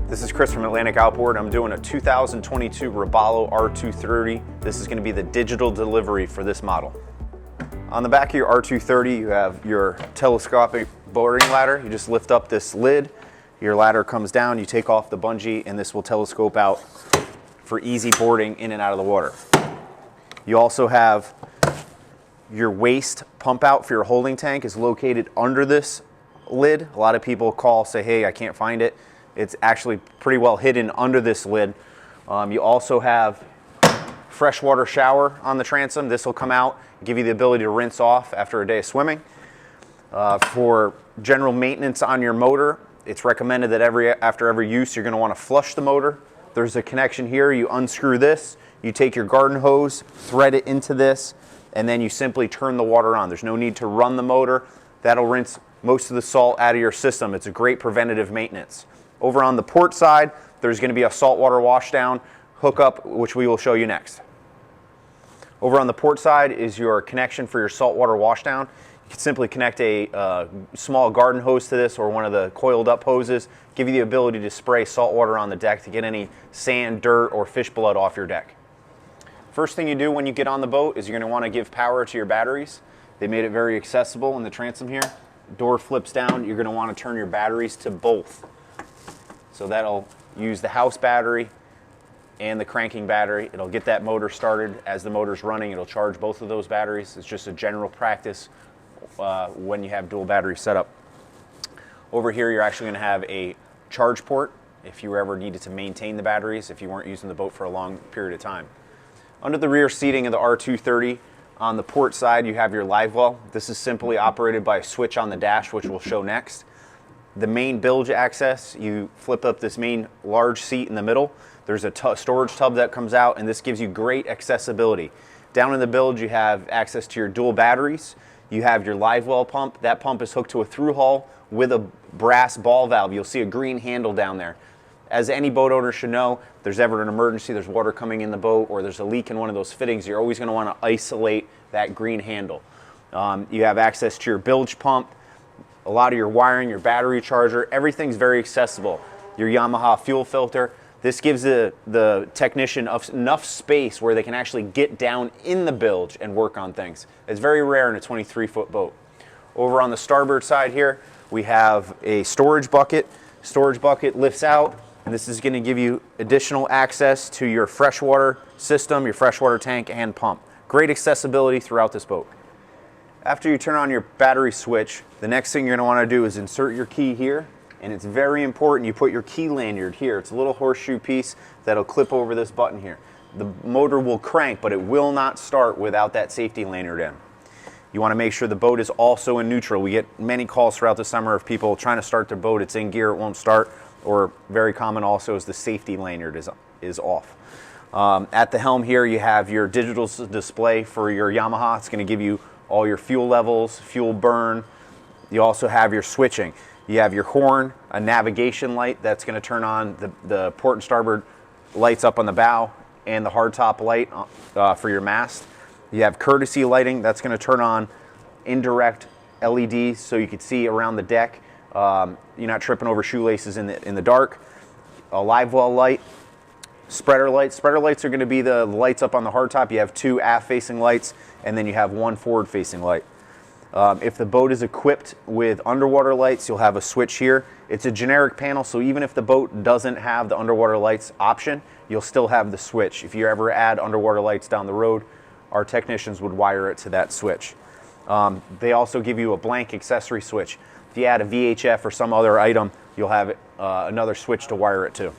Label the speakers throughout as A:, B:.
A: This is Chris from Atlantic Outboard. I'm doing a 2022 Robalo R230. This is going to be the digital delivery for this model. On the back of your R230, you have your telescopic boarding ladder. You just lift up this lid, your ladder comes down, you take off the bungee, and this will telescope out for easy boarding in and out of the water. You also have your waste pump out for your holding tank is located under this lid. A lot of people call, say, hey, I can't find it. It's actually pretty well hidden under this lid. You also have freshwater shower on the transom. This will come out, give you the ability to rinse off after a day of swimming. For general maintenance on your motor, it's recommended that after every use, you're going to want to flush the motor. There's a connection here. You unscrew this, you take your garden hose, thread it into this, and then you simply turn the water on. There's no need to run the motor. That'll rinse most of the salt out of your system. It's a great preventative maintenance. Over on the port side, there's going to be a saltwater washdown hookup, which we will show you next. Over on the port side is your connection for your saltwater washdown. You can simply connect a small garden hose to this or one of the coiled up hoses, give you the ability to spray salt water on the deck to get any sand, dirt, or fish blood off your deck. First thing you do when you get on the boat is you're going to want to give power to your batteries. They made it very accessible in the transom here. Door flips down, you're going to want to turn your batteries to both. So that'll use the house battery and the cranking battery. It'll get that motor started. As the motor's running, it'll charge both of those batteries. It's just a general practice when you have dual battery setup. Over here, you're actually going to have a charge port if you ever needed to maintain the batteries, if you weren't using the boat for a long period of time. Under the rear seating of the R230, on the port side, you have your Livewell. This is simply operated by a switch on the dash, which we'll show next. The main bilge access, you flip up this main large seat in the middle. There's a storage tub that comes out, and this gives you great accessibility. Down in the bilge, you have access to your dual batteries. You have your Livewell pump. That pump is hooked to a through hull with a brass ball valve. You'll see a green handle down there. As any boat owner should know, if there's ever an emergency, there's water coming in the boat, or there's a leak in one of those fittings, you're always going to want to isolate that green handle. You have access to your bilge pump, a lot of your wiring, your battery charger, everything's very accessible. Your Yamaha fuel filter. This gives the technician enough space where they can actually get down in the bilge and work on things. It's very rare in a 23-foot boat. Over on the starboard side here, we have a storage bucket. Storage bucket lifts out, and this is going to give you additional access to your freshwater system, your freshwater tank, and pump. Great accessibility throughout this boat. After you turn on your battery switch, the next thing you're going to want to do is insert your key here. And it's very important you put your key lanyard here. It's a little horseshoe piece that'll clip over this button here. The motor will crank, but it will not start without that safety lanyard in. You want to make sure the boat is also in neutral. We get many calls throughout the summer of people trying to start their boat. It's in gear, it won't start. Or very common also is the safety lanyard is off. At the helm here, you have your digital display for your Yamaha. It's going to give you all your fuel levels, fuel burn. You also have your switching. You have your horn, a navigation light that's going to turn on the port and starboard lights up on the bow, and the hardtop light for your mast. You have courtesy lighting that's going to turn on indirect LEDs so you can see around the deck. You're not tripping over shoelaces in the dark. A Livewell light. Spreader lights. Spreader lights are going to be the lights up on the hardtop. You have two aft-facing lights, and then you have one forward-facing light. If the boat is equipped with underwater lights, you'll have a switch here. It's a generic panel, so even if the boat doesn't have the underwater lights option, you'll still have the switch. If you ever add underwater lights down the road, our technicians would wire it to that switch. They also give you a blank accessory switch. If you add a VHF or some other item, you'll have another switch to wire it to.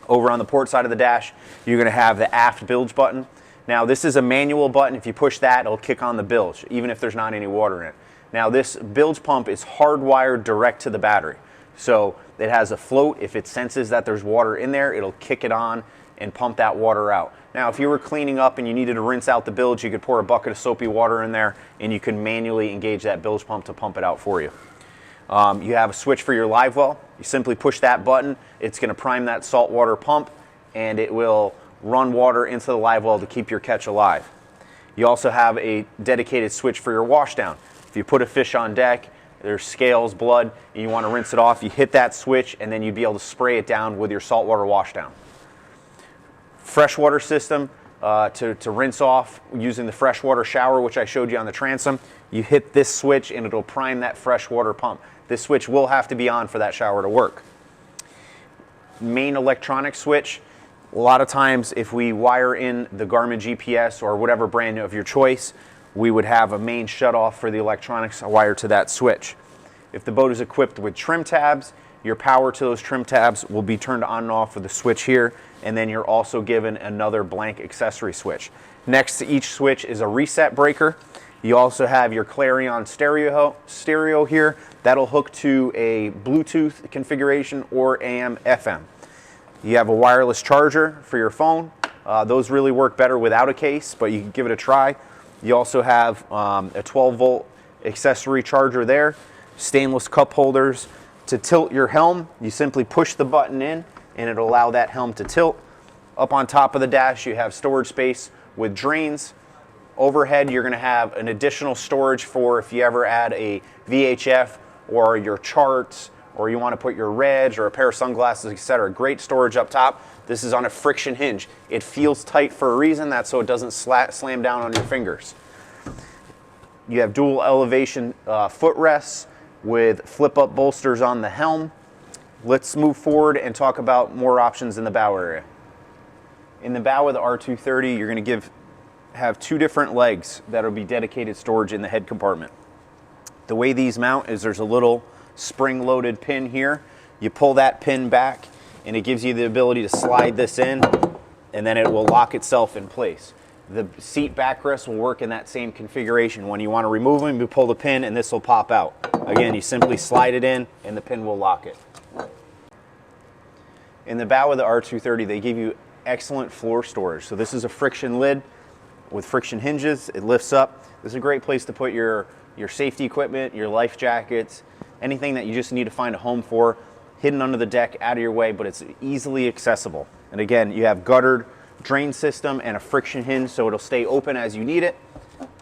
A: Over on the port side of the dash, you're going to have the aft bilge button. Now this is a manual button. If you push that, it'll kick on the bilge, even if there's not any water in it. Now this bilge pump is hardwired direct to the battery. So it has a float. If it senses that there's water in there, it'll kick it on and pump that water out. Now if you were cleaning up and you needed to rinse out the bilge, you could pour a bucket of soapy water in there and you can manually engage that bilge pump to pump it out for you. You have a switch for your Livewell. You simply push that button. It's going to prime that saltwater pump, and it will run water into the Livewell to keep your catch alive. You also have a dedicated switch for your washdown. If you put a fish on deck, there's scales, blood, and you want to rinse it off, you hit that switch and then you'd be able to spray it down with your saltwater wash down. Freshwater system to rinse off using the freshwater shower, which I showed you on the Transom. You hit this switch and it'll prime that freshwater pump. This switch will have to be on for that shower to work. Main electronic switch. A lot of times if we wire in the Garmin GPS or whatever brand of your choice, we would have a main shutoff for the electronics wired to that switch. If the boat is equipped with trim tabs, your power to those trim tabs will be turned on and off with the switch here, and then you're also given another blank accessory switch. Next to each switch is a reset breaker. You also have your Clarion stereo here. That'll hook to a Bluetooth configuration or AM, FM. You have a wireless charger for your phone. Those really work better without a case, but you can give it a try. You also have a 12-volt accessory charger there, stainless cup holders. To tilt your helm, you simply push the button in and it'll allow that helm to tilt. Up on top of the dash, you have storage space with drains. Overhead, you're going to have an additional storage for if you ever add a VHF or your charts, or you want to put your reg or a pair of sunglasses, etc. Great storage up top. This is on a friction hinge. It feels tight for a reason. That's so it doesn't slam down on your fingers. You have dual elevation footrests with flip-up bolsters on the helm. Let's move forward and talk about more options in the bow area. In the bow of the R230, you're going to have two different legs that will be dedicated storage in the head compartment. The way these mount is there's a little spring-loaded pin here. You pull that pin back and it gives you the ability to slide this in, and then it will lock itself in place. The seat backrests will work in that same configuration. When you want to remove them, you pull the pin and this will pop out. Again, you simply slide it in and the pin will lock it. In the bow of the R230, they give you excellent floor storage. So this is a friction lid with friction hinges. It lifts up. This is a great place to put your safety equipment, your life jackets, anything that you just need to find a home for, hidden under the deck, out of your way, but it's easily accessible. And again, you have guttered drain system and a friction hinge, so it'll stay open as you need it,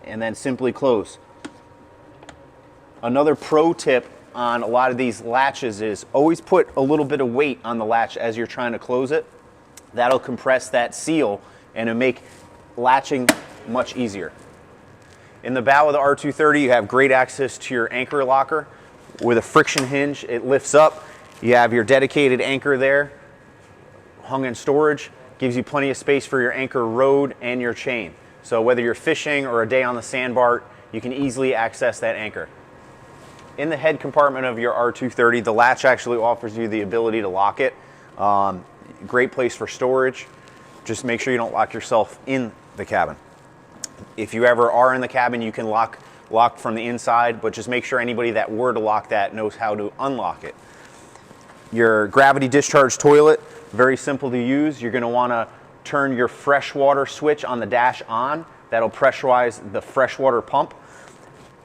A: and then simply close. Another pro tip on a lot of these latches is always put a little bit of weight on the latch as you're trying to close it. That'll compress that seal and it'll make latching much easier. In the bow of the R230, you have great access to your anchor locker. With a friction hinge, it lifts up. You have your dedicated anchor there, hung in storage. Gives you plenty of space for your anchor rod and your chain. So whether you're fishing or a day on the sandbar, you can easily access that anchor. In the head compartment of your R230, the latch actually offers you the ability to lock it. Great place for storage. Just make sure you don't lock yourself in the cabin. If you ever are in the cabin, you can lock from the inside, but just make sure anybody that were to lock that knows how to unlock it. Your gravity discharge toilet, very simple to use. You're going to want to turn your freshwater switch on the dash on. That'll pressurize the freshwater pump.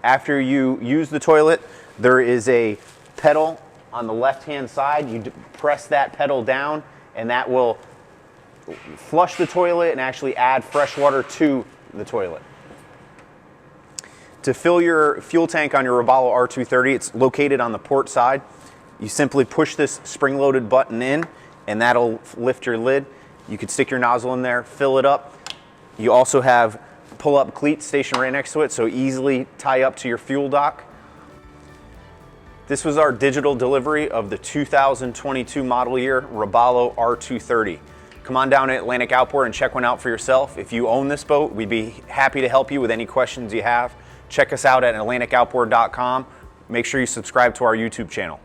A: After you use the toilet, there is a pedal on the left-hand side. You press that pedal down, and that will flush the toilet and actually add fresh water to the toilet. To fill your fuel tank on your Robalo R230, it's located on the port side. You simply push this spring-loaded button in, and that'll lift your lid. You could stick your nozzle in there, fill it up. You also have pull-up cleats stationed right next to it, so easily tie up to your fuel dock. This was our digital delivery of the 2022 model year Robalo R230. Come on down to Atlantic Outboard and check one out for yourself. If you own this boat, we'd be happy to help you with any questions you have. Check us out at AtlanticOutboard.com. Make sure you subscribe to our YouTube channel.